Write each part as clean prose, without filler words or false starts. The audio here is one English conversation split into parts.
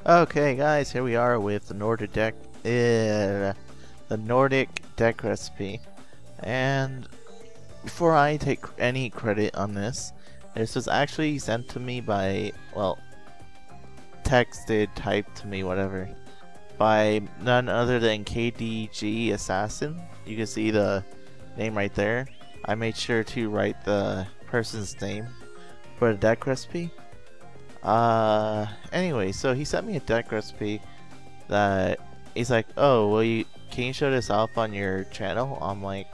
Okay, guys, here we are with the Nordic deck recipe. And before I take any credit on this was actually sent to me by, well, texted, typed to me, whatever, by none other than KDG Assassin. You can see the name right there. I made sure to write the person's name for the deck recipe. Anyway, so he sent me a deck recipe that he's like, oh, well, can you show this off on your channel? I'm like,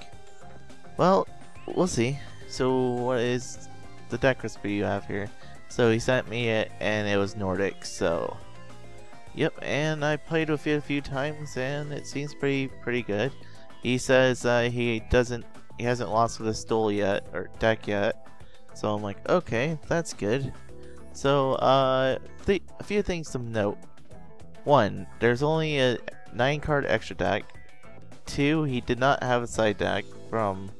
well, we'll see. So what is the deck recipe you have here? So he sent me it, and it was Nordics. So yep, and I played with it a few times, and it seems pretty good. He says he hasn't lost with this duel yet, or deck yet. So I'm like, okay, that's good. So a few things to note. 1, there's only a 9-card extra deck. 2, he did not have a side deck from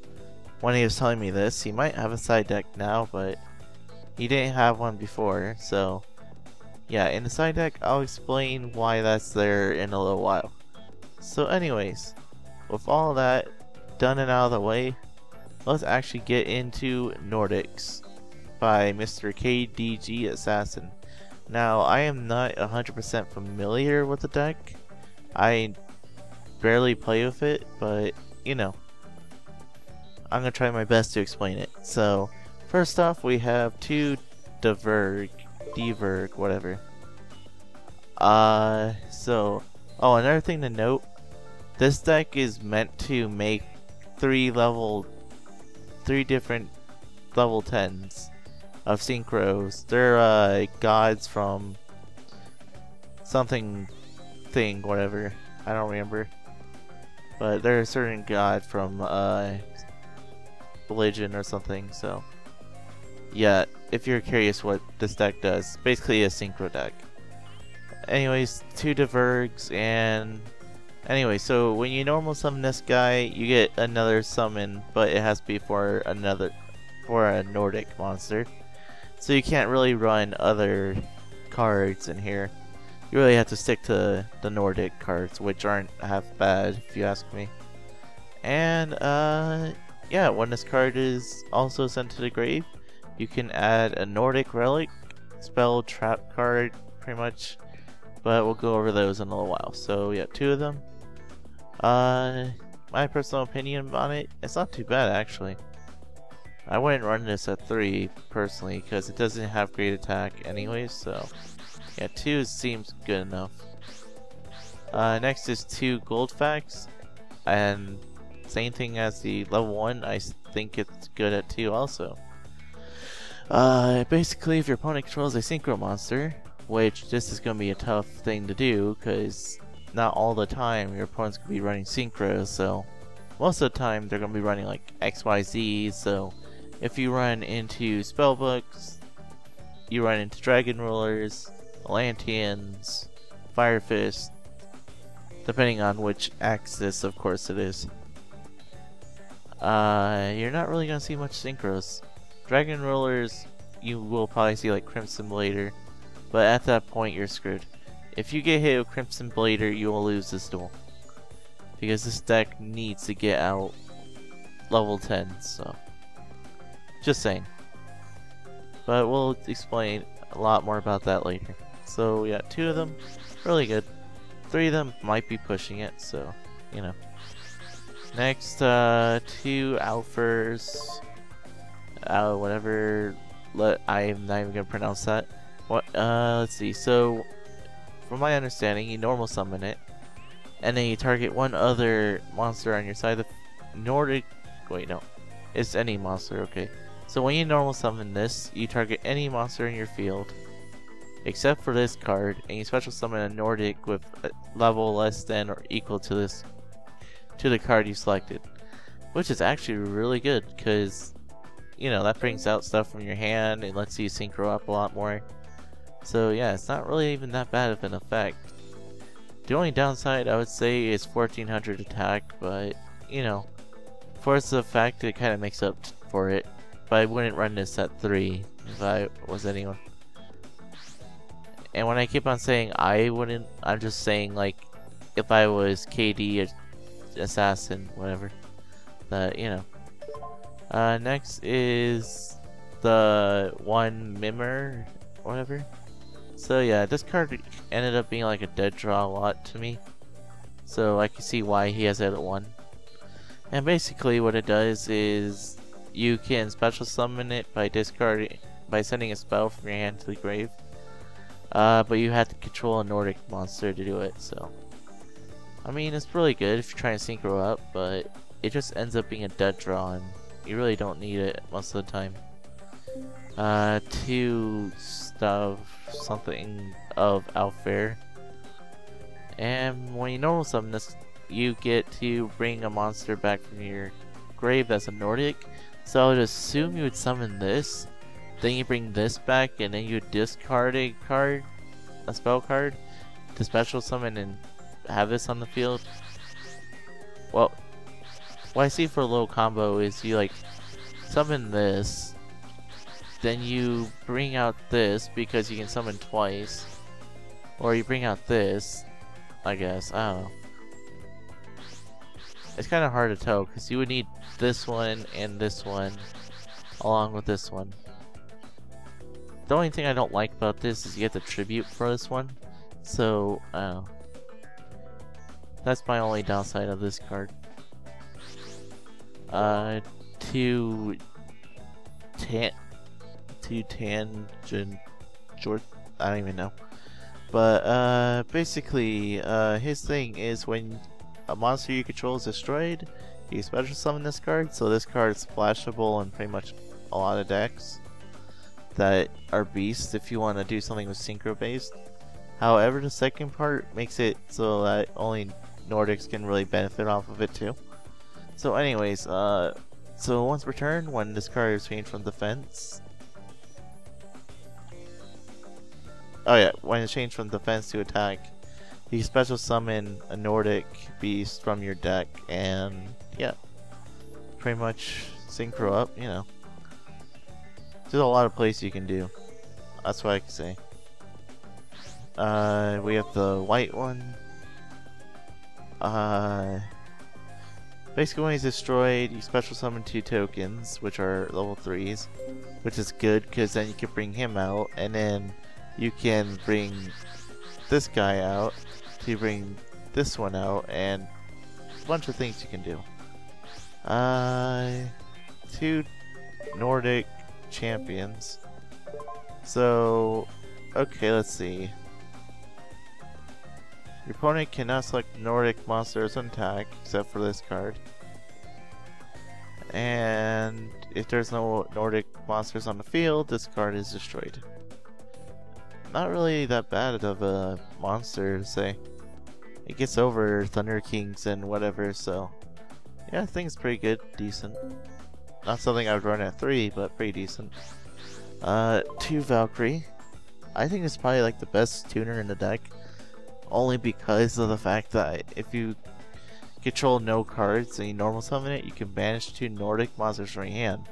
when he was telling me this. He might have a side deck now, but he didn't have one before. So yeah, in the side deck, I'll explain why that's there in a little while. So anyways, with all that done and out of the way, let's actually get into Nordics by Mr. KDG Assassin. Now, I am not 100% familiar with the deck. I barely play with it, but you know, I'm gonna try my best to explain it. So, first off, we have 2 Dverg, whatever. Another thing to note, this deck is meant to make 3 different level 10s of synchros. They're gods from something thing, whatever. I don't remember. But they're a certain god from religion or something. So yeah, if you're curious what this deck does, basically a synchro deck. Anyways, 2 Dvergs, and anyway, so when you normal summon this guy, you get another summon, but it has to be for a Nordic monster. So you can't really run other cards in here. You really have to stick to the Nordic cards, which aren't half bad if you ask me. And yeah, when this card is also sent to the grave, you can add a Nordic Relic, spell, trap card, pretty much. But we'll go over those in a little while. So yeah, 2 of them. My personal opinion on it, it's not too bad actually. I wouldn't run this at 3 personally because it doesn't have great attack anyways, so yeah, 2 seems good enough. Next is 2 Guldfaxe, and same thing as the level 1, I think it's good at 2 also. Basically, if your opponent controls a synchro monster, which this is going to be a tough thing to do because not all the time your opponent's going to be running synchros, so most of the time they're going to be running like XYZ, so if you run into spellbooks, you run into dragon rulers, Atlanteans, Fire Fist, depending on which axis of course it is. You're not really going to see much synchros. Dragon rulers, you will probably see like Crimson Blader, but at that point you're screwed. If you get hit with Crimson Blader, you will lose this duel, because this deck needs to get out level 10, so just saying. But we'll explain a lot more about that later. So yeah, 2 of them, really good. 3 of them might be pushing it, so you know. Next, 2 Alfars. Whatever. I'm not even gonna pronounce that. What? Let's see. So, from my understanding, you normal summon it, and then you target one other monster on your side. The Nordic. Wait, no. It's any monster. Okay. So when you normal summon this, you target any monster in your field, except for this card, and you special summon a Nordic with a level less than or equal to the card you selected, which is actually really good because you know that brings out stuff from your hand and lets you synchro up a lot more. So yeah, it's not really even that bad of an effect. The only downside I would say is 1400 attack, but you know, for the fact it kind of makes up for it. But I wouldn't run this at 3 if I was anyone. And when I keep on saying I wouldn't, I'm just saying like if I was KD Assassin, whatever. That, you know. Next is the one Mimir, whatever. So yeah, this card ended up being like a dead draw a lot to me. So I can see why he has it at 1. And basically what it does is you can special summon it by sending a spell from your hand to the grave. But you have to control a Nordic monster to do it, so. I mean, it's really good if you're trying to synchro up, but it just ends up being a dead draw and you really don't need it most of the time. To stuff something of Alfar. And when you normal summon this, you get to bring a monster back from your grave that's a Nordic. So I would assume you would summon this, then you bring this back, and then you would discard a card, a spell card, to special summon and have this on the field. Well, what I see for a little combo is you like summon this, then you bring out this because you can summon twice, or you bring out this, I guess, I don't know. It's kind of hard to tell because you would need this one and this one along with this one. The only thing I don't like about this is you get the tribute for this one, so I don't know. That's my only downside of this card. To Tanngnjostr, I don't even know. But basically, his thing is when a monster you control is destroyed, you special summon this card. So this card is splashable in pretty much a lot of decks that are beasts if you want to do something with synchro based. However, the second part makes it so that only Nordics can really benefit off of it too. So anyways, so once per turn, when this card is changed from defense, oh yeah, when it's changed from defense to attack, you can special summon a Nordic beast from your deck, and yeah, pretty much synchro up, you know. There's a lot of plays you can do. That's what I can say. We have the white one. Basically when he's destroyed, you special summon 2 tokens, which are level 3s, which is good because then you can bring him out, and then you can bring this guy out to bring this one out, and a bunch of things you can do. 2 Nordic champions. So, okay, let's see. Your opponent cannot select Nordic monsters on attack, except for this card. And if there's no Nordic monsters on the field, this card is destroyed. Not really that bad of a monster to say. It gets over Thunder Kings and whatever, so yeah, I think it's pretty good, decent. Not something I would run at 3, but pretty decent. 2 Valkyrie. I think it's probably like the best tuner in the deck, only because of the fact that if you control no cards and you normal summon it, you can banish 2 Nordic monsters from your hand,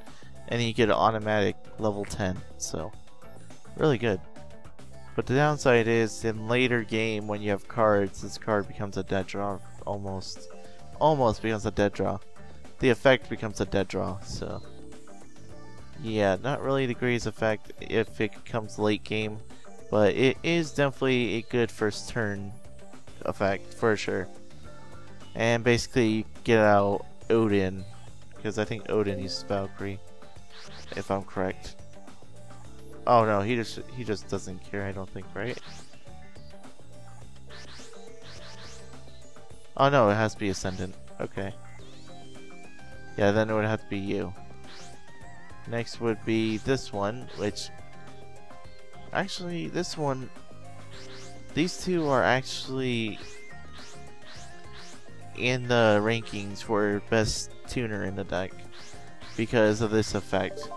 and you get an automatic level 10, so really good. But the downside is, in later game when you have cards, this card becomes a dead draw, almost becomes a dead draw. The effect becomes a dead draw, so yeah, not really the greatest effect if it comes late game, but it is definitely a good first turn effect for sure. And basically you get out Odin, because I think Odin uses Valkyrie, if I'm correct. Oh no, he just doesn't care, I don't think, right? Oh no, it has to be Ascendant. Okay. Yeah, then it would have to be you. Next would be this one, which actually this one, these two are actually in the rankings for best tuner in the deck because of this effect.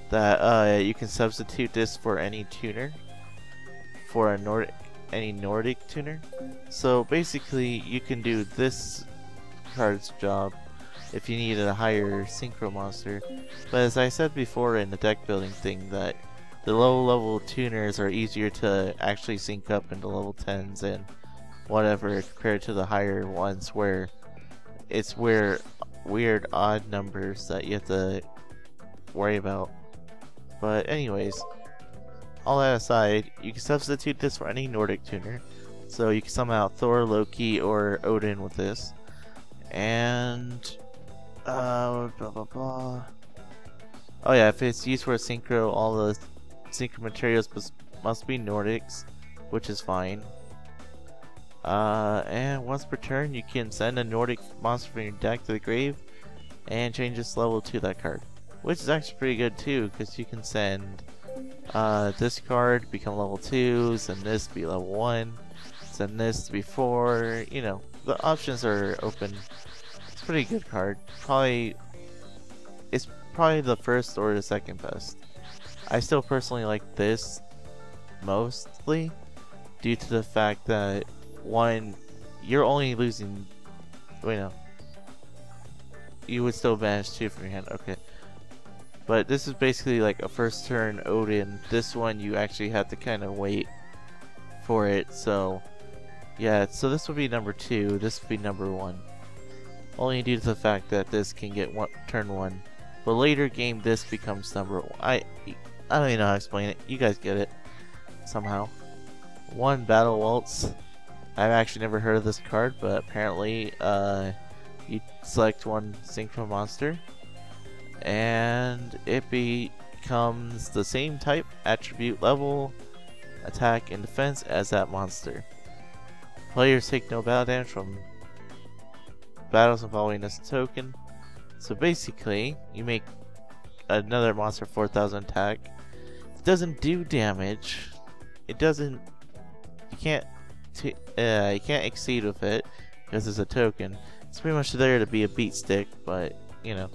That you can substitute this for any tuner, for a any Nordic tuner. So basically you can do this card's job if you needed a higher synchro monster. But as I said before in the deck building thing, that the low level tuners are easier to actually sync up into level 10s and whatever compared to the higher ones where it's weird odd numbers that you have to worry about. But anyways, all that aside, you can substitute this for any Nordic tuner. So you can summon out Thor, Loki, or Odin with this. And blah blah blah. Oh yeah, if it's used for a synchro, all the synchro materials must be Nordics, which is fine. And once per turn, you can send a Nordic monster from your deck to the grave and change its level to that card, which is actually pretty good too, because you can send this card become level 2, send this to be level 1, send this to be 4. You know, the options are open. It's a pretty good card. It's probably the first or the second best. I still personally like this mostly due to the fact that, one, you're only losing, wait no, you would still banish 2 from your hand, okay. But this is basically like a first turn Odin. This one you actually have to kind of wait for it, so yeah, so this would be number 2, this would be number 1. Only due to the fact that this can get turn 1. But later game this becomes number 1. I don't even know how to explain it. You guys get it somehow. 1 Battle Waltz. I've actually never heard of this card, but apparently you select 1 synchro monster and it becomes the same type, attribute, level, attack, and defense as that monster. Players take no battle damage from battles involving this token. So basically, you make another monster 4,000 attack. It doesn't do damage. It doesn't. You can't exceed with it because it's a token. It's pretty much there to be a beat stick, but you know,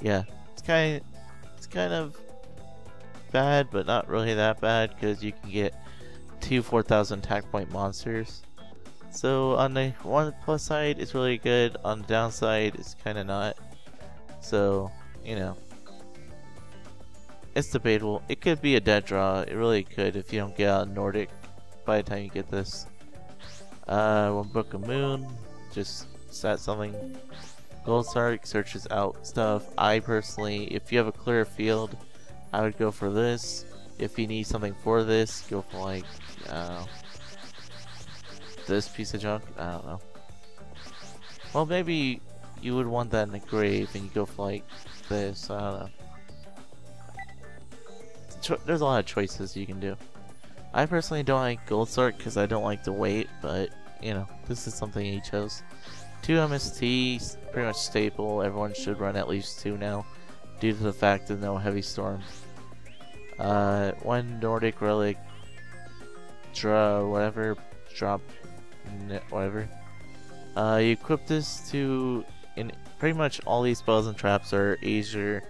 yeah, it's kind of bad, but not really that bad because you can get 2 4,000 attack point monsters. So on the one plus side, it's really good. On the downside, it's kind of not. So, you know, it's debatable. It could be a dead draw. It really could if you don't get out Nordic by the time you get this. 1 Book of Moon, just set something. Goldsark searches out stuff. I personally, if you have a clear field, I would go for this. If you need something for this, go for like, I don't know, this piece of junk? I don't know. Well, maybe you would want that in the grave and you go for like this, I don't know. There's a lot of choices you can do. I personally don't like Goldsark because I don't like to wait, but you know, this is something he chose. 2 MST, pretty much staple. Everyone should run at least 2 now, due to the fact of no heavy storm. 1 Nordic Relic, whatever, whatever. You equip this to, in pretty much all these spells and traps are Asia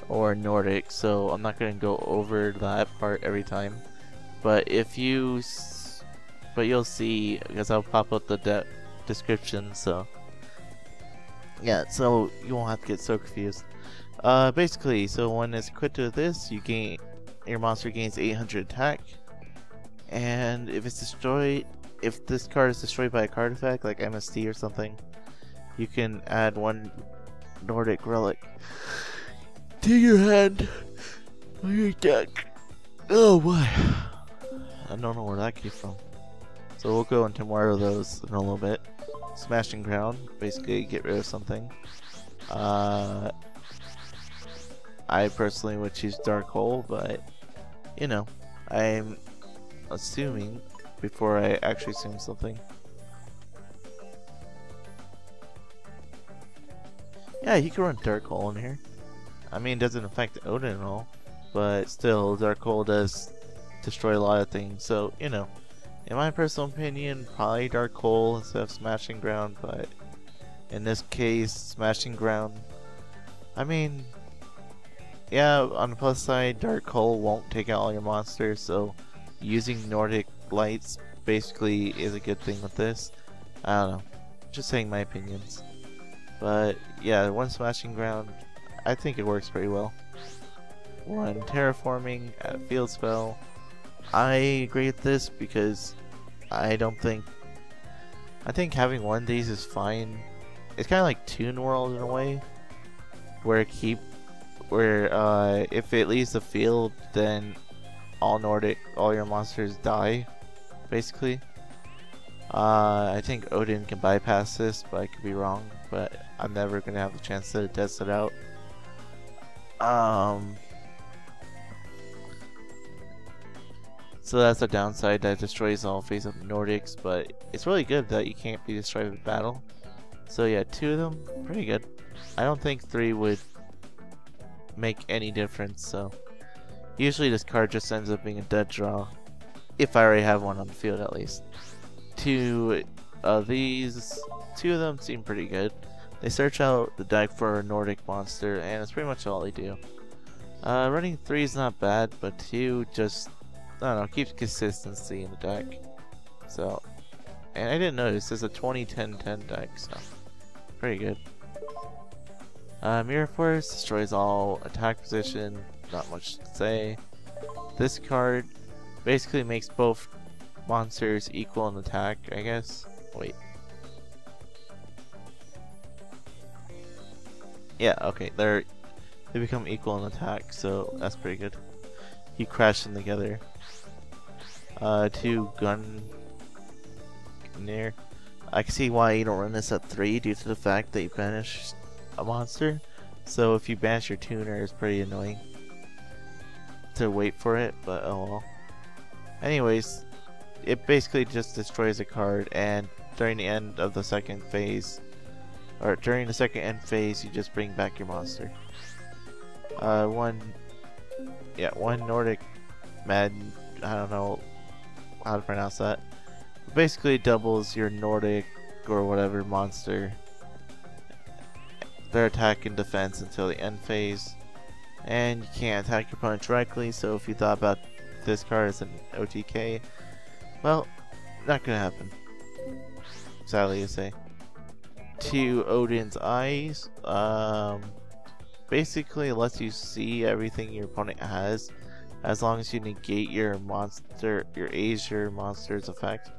or Nordic, so I'm not going to go over that part every time. But if you, you'll see, because I'll pop up the description, so yeah, so you won't have to get so confused. Basically, so when it's equipped to this, your monster gains 800 attack, and if it's destroyed, if this card is destroyed by a card effect like MST or something, you can add 1 Nordic Relic to your hand or your deck. Oh boy, I don't know where that came from. So we'll go into more of those in a little bit. Smashing Ground, basically get rid of something. I personally would choose Dark Hole, but you know, I'm assuming before I actually assume something. Yeah, you can run Dark Hole in here. I mean, it doesn't affect Odin at all, but still, Dark Hole does destroy a lot of things, so you know. In my personal opinion, probably Dark Hole instead of Smashing Ground, but in this case, Smashing Ground. I mean, yeah, on the plus side, Dark Hole won't take out all your monsters, so using Nordic Lights basically is a good thing with this. I don't know, just saying my opinions. But yeah, 1 Smashing Ground, I think it works pretty well. one Terraforming, add a field spell. I agree with this because I think having one of these is fine. It's kind of like Toon World in a way, where if it leaves the field, then all your monsters die, basically. I think Odin can bypass this, but I could be wrong. But I'm never gonna have the chance to test it out. So that's a downside, that destroys all face of Nordics, but it's really good that you can't be destroyed with battle. So yeah, 2 of them, pretty good. I don't think 3 would make any difference, so usually this card just ends up being a dead draw, if I already have one on the field at least. 2 of these, 2 of them seem pretty good. They search out the deck for a Nordic monster, and that's pretty much all they do. Running 3 is not bad, but 2 just, I don't know, keeps consistency in the deck. So, and I didn't notice, there's a 20-10-10 deck, so pretty good. Mirror Force destroys all attack position, not much to say. This card basically makes both monsters equal in attack, I guess. Wait. Yeah, okay, they become equal in attack, so that's pretty good. You crash them together. 2 Gungnir. I can see why you don't run this at 3 due to the fact that you banish a monster. So if you banish your tuner, it's pretty annoying to wait for it, but oh well. Anyways, it basically just destroys a card, and during the end of the second phase, or during the second end phase, you just bring back your monster. One Nordic Madden, I don't know how to pronounce that. It basically doubles your Nordic or whatever monster, their attack and defense until the end phase, and you can't attack your opponent directly. So if you thought about this card as an OTK, well, not gonna happen, sadly to say. 2 Odin's Eyes, basically lets you see everything your opponent has, as long as you negate your Azure monster's effect.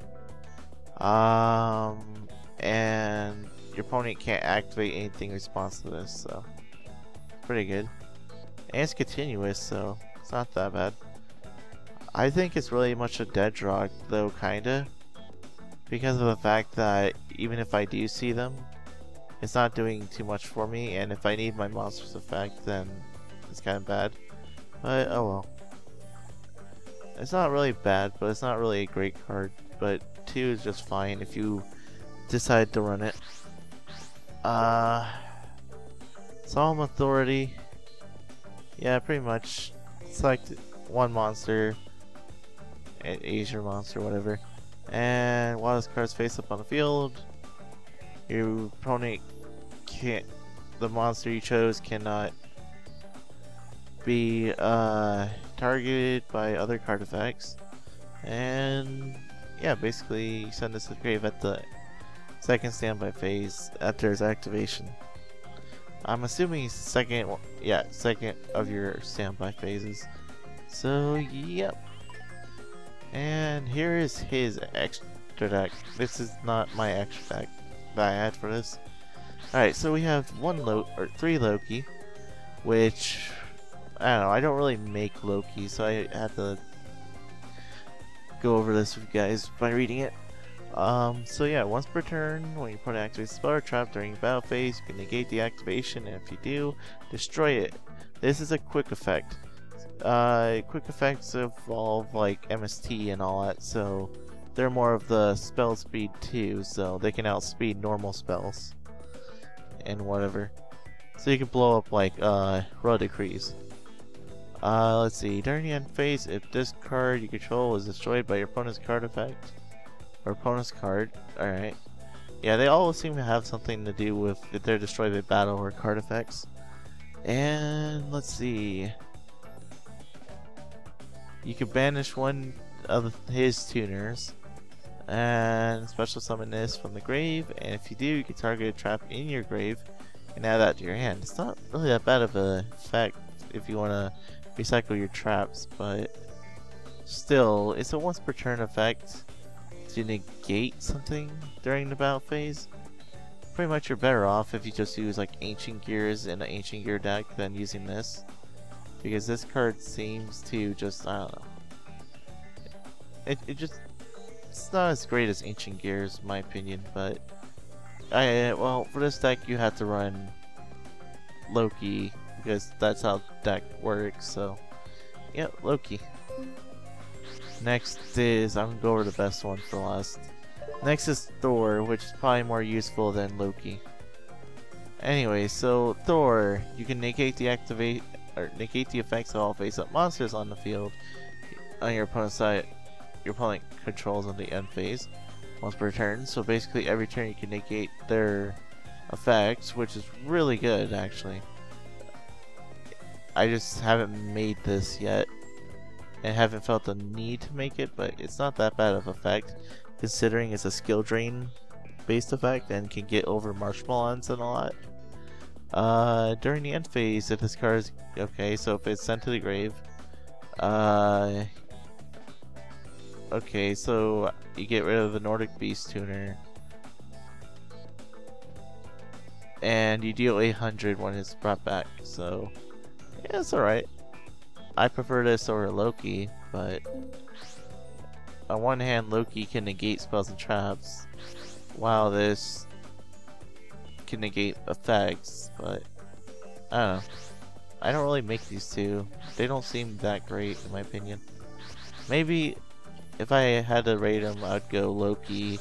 And your opponent can't activate anything in response to this, so pretty good. And it's continuous, so it's not that bad. I think it's really much a dead draw though, kinda, because of the fact that even if I do see them, it's not doing too much for me, and if I need my monster's effect, then it's kind of bad. But oh well. It's not really bad, but it's not really a great card. But 2 is just fine if you decide to run it. Solemn Authority. Yeah, pretty much. Select one monster, an Azure monster, whatever. And while this card's face up on the field, your opponent can't. The monster you chose cannot be targeted by other card effects. And yeah, basically you send this to the grave at the second standby phase after its activation. I'm assuming second of your standby phases. So yep. And here is his extra deck. This is not my extra deck that I had for this. Alright, so we have 3 Loki, which I don't know, I don't really make Loki, so I had to go over this with you guys by reading it. So yeah, once per turn, when your opponent activates a spell or trap during your battle phase, you can negate the activation, and if you do, destroy it. This is a quick effect. Quick effects involve like MST and all that, so they're more of the spell speed too, so they can outspeed normal spells and whatever. So you can blow up like Royal Decrees. Let's see, during the end phase, if this card you control is destroyed by your opponent's card effect, or opponent's card, alright. Yeah, they all seem to have something to do with if they're destroyed by battle or card effects. And let's see. You can banish one of his tuners and special summon this from the grave, and if you do, you can target a trap in your grave and add that to your hand. It's not really that bad of an effect if you want to recycle your traps, but still, it's a once per turn effect to negate something during the battle phase. Pretty much you're better off if you just use like Ancient Gears in an Ancient Gear deck than using this, because this card seems to just, I don't know, it's not as great as Ancient Gears in my opinion, but well, for this deck you have to run Loki because that's how the deck works. So yeah, Loki. Next is, I'm gonna go over the best one for last. Next is Thor, which is probably more useful than Loki. Anyway, so Thor, you can negate the effects of all face-up monsters on the field on your opponent's side. Your opponent controls on the end phase once per turn. So basically, every turn you can negate their effects, which is really good actually. I just haven't made this yet and haven't felt the need to make it, but it's not that bad of effect considering it's a skill drain based effect and can get over Marshmallons and a lot. During the end phase, if this card is okay, so if it's sent to the grave, okay, so you get rid of the Nordic Beast Tuner and you deal 800 when it's brought back, so yeah, it's alright. I prefer this over Loki, but on one hand, Loki can negate spells and traps, while this can negate effects, but I don't know. I don't really make these two. They don't seem that great in my opinion. Maybe if I had to rate them, I'd go Loki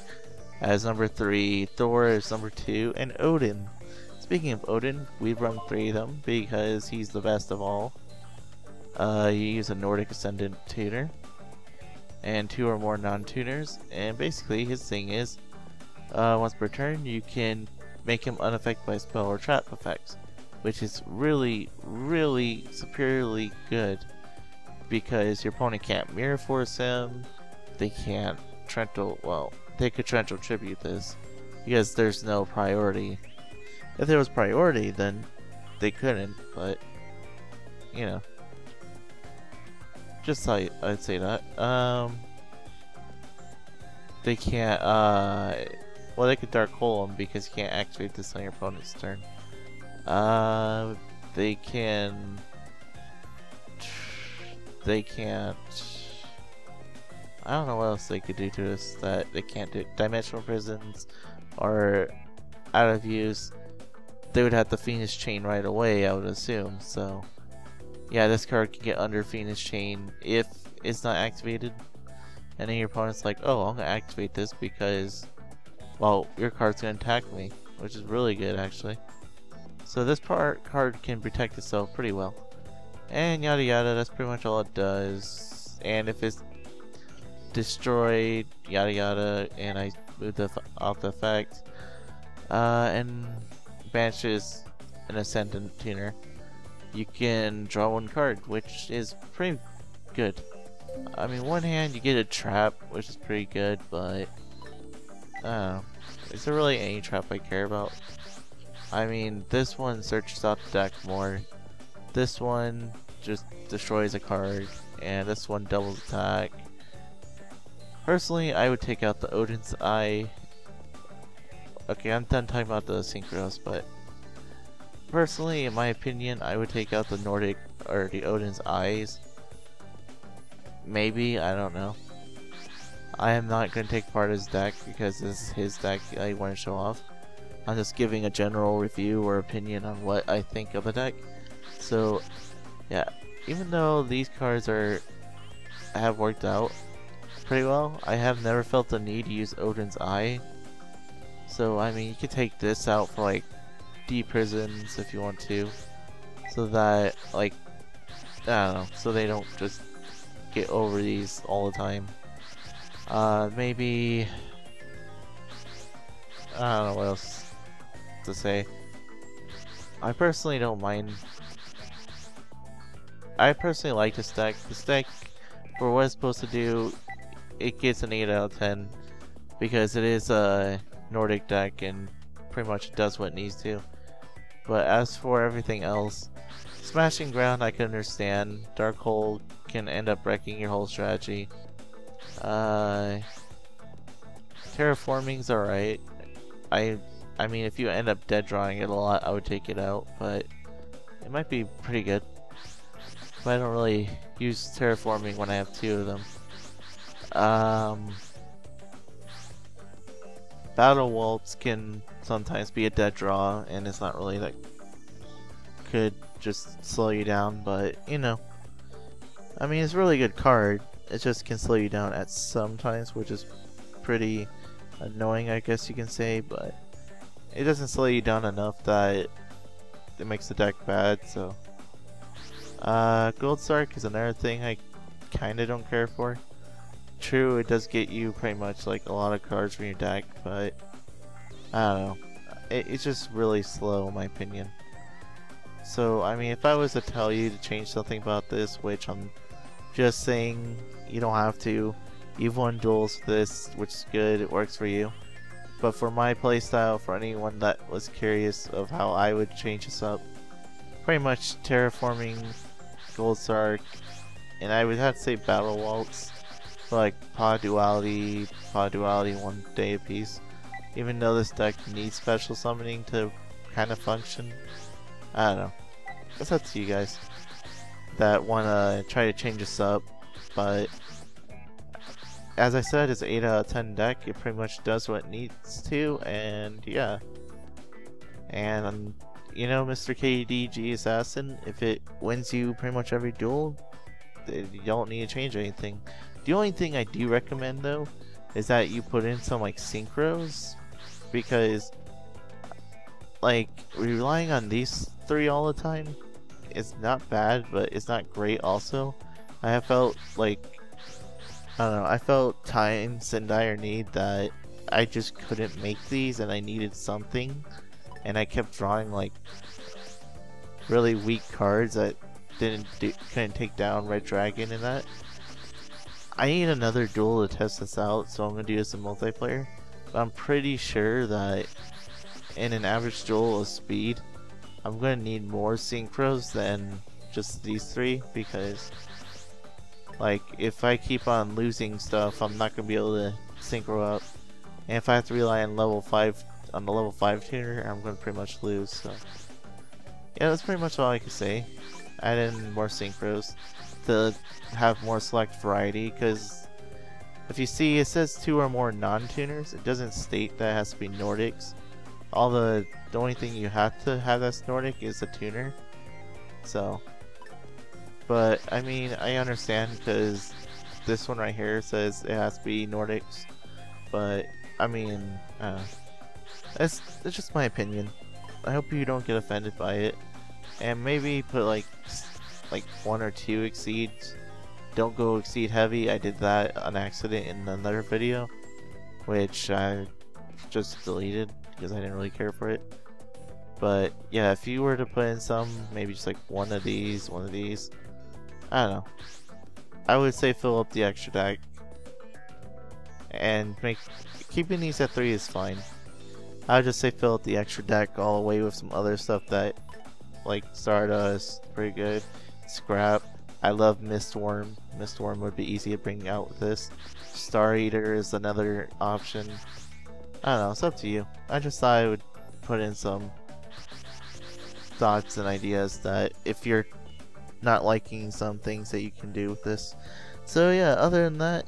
as number 3, Thor as number 2, and Odin. Speaking of Odin, we've run 3 of them because he's the best of all. You use a Nordic Ascendant tuner and 2 or more non-tuners, and basically his thing is once per turn you can make him unaffected by spell or trap effects, which is really superiorly good because your opponent can't mirror force him, they can't Trental, well, they could Trental Tribute this because there's no priority. If there was priority, then they couldn't, but you know, just how I'd say that. They can't, well, they could Dark Hole him because you can't activate this on your opponent's turn. They can't, I don't know what else they could do to this that they can't do. Dimensional Prisons are out of use. They would have the Phoenix Chain right away, I would assume, so yeah, this card can get under Phoenix Chain if it's not activated. And then your opponent's like, oh, I'm gonna activate this because, well, your card's gonna attack me, which is really good actually. So this card can protect itself pretty well. And yada yada, that's pretty much all it does. And if it's destroyed, yada yada, and I moved off the effect, and banishes an Ascendant tuner, you can draw 1 card, which is pretty good. I mean, one hand you get a trap, which is pretty good, but I don't know. Is there really any trap I care about? I mean, this one searches out the deck more. This one just destroys a card, and this one doubles attack. Personally, I would take out the Odin's Eye. Okay, I'm done talking about the synchros, but personally, in my opinion, I would take out the Nordic or the Odin's Eyes. Maybe, I don't know. I am not going to take part of his deck because this is his deck I want to show off. I'm just giving a general review or opinion on what I think of the deck. So, yeah, even though these cards have worked out pretty well, I have never felt the need to use Odin's Eye. So, I mean, you could take this out for like D-Prisons if you want to, so that, like, I don't know, so they don't just get over these all the time. Maybe, I don't know what else to say. I personally don't mind. I personally like this deck. This deck, for what it's supposed to do, it gets an 8 out of 10 because it is a Nordic deck and pretty much does what it needs to. But as for everything else, Smashing ground I can understand. Dark hole can end up wrecking your whole strategy. Terraforming's alright. I mean, if you end up dead drawing it a lot, I would take it out, but it might be pretty good. But I don't really use terraforming when I have 2 of them. Battle Waltz can sometimes be a dead draw, and it's not really that could just slow you down, but you know. I mean, it's a really good card. It just can slow you down at some times, which is pretty annoying, I guess you can say, but it doesn't slow you down enough that it makes the deck bad, so. Guldfaxe is another thing I kinda don't care for. True, it does get you pretty much like a lot of cards from your deck, but I don't know. It's just really slow in my opinion. So, I mean, if I was to tell you to change something about this, which I'm just saying you don't have to, you've won duels with this, which is good, it works for you. But for my playstyle, for anyone that was curious of how I would change this up, pretty much terraforming, Guldfaxe, and I would have to say Battle Waltz, for like pod duality, 1 day apiece. Even though this deck needs special summoning to kind of function, I don't know. It's up to you guys that wanna try to change this up, but as I said, it's an 8 out of 10 deck. It pretty much does what it needs to, and yeah. And you know, Mr. KDG Assassin, if it wins you pretty much every duel, you don't need to change anything. The only thing I do recommend though is that you put in some like synchros, because like relying on these 3 all the time is not bad, but it's not great also. I have felt like, I don't know, I felt times in dire need that I just couldn't make these and I needed something, and I kept drawing like really weak cards that couldn't take down Red Dragon and that. I need another duel to test this out, so I'm gonna do this in multiplayer. But I'm pretty sure that in an average duel of speed, I'm gonna need more synchros than just these 3, because like if I keep on losing stuff, I'm not gonna be able to synchro up, and if I have to rely on level 5 on the level 5 tuner, I'm gonna pretty much lose. So yeah, that's pretty much all I can say. Add in more synchros to have more select variety, because if you see it says 2 or more non-tuners, it doesn't state that it has to be Nordics. The only thing you have to have that's Nordic is a tuner. So, but I mean, I understand, because this one right here says it has to be Nordics, but I mean, it's just my opinion. I hope you don't get offended by it, and maybe put like 1 or 2 exceeds. Don't go exceed heavy. I did that on accident in another video, which I just deleted because I didn't really care for it. But yeah, if you were to put in some, maybe just like one of these, I don't know. I would say fill up the extra deck, and keeping these at 3 is fine. I would just say fill up the extra deck all the way with some other stuff that, like Stardust, pretty good. Scrap. I love Mistworm. Mistworm would be easy to bring out with this. Star Eater is another option. I don't know, it's up to you. I just thought I would put in some thoughts and ideas that if you're not liking some things that you can do with this. So yeah, other than that,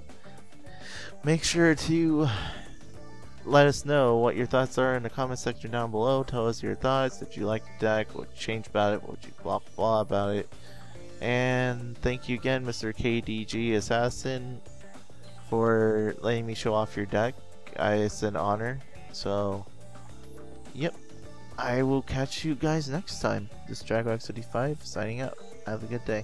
make sure to let us know what your thoughts are in the comment section down below. Tell us your thoughts. Did you like the deck? What you change about it? What you blah blah about it? And thank you again, Mr. KDG Assassin, for letting me show off your deck. It's an honor. So, yep. I will catch you guys next time. This is Dragox55 signing out. Have a good day.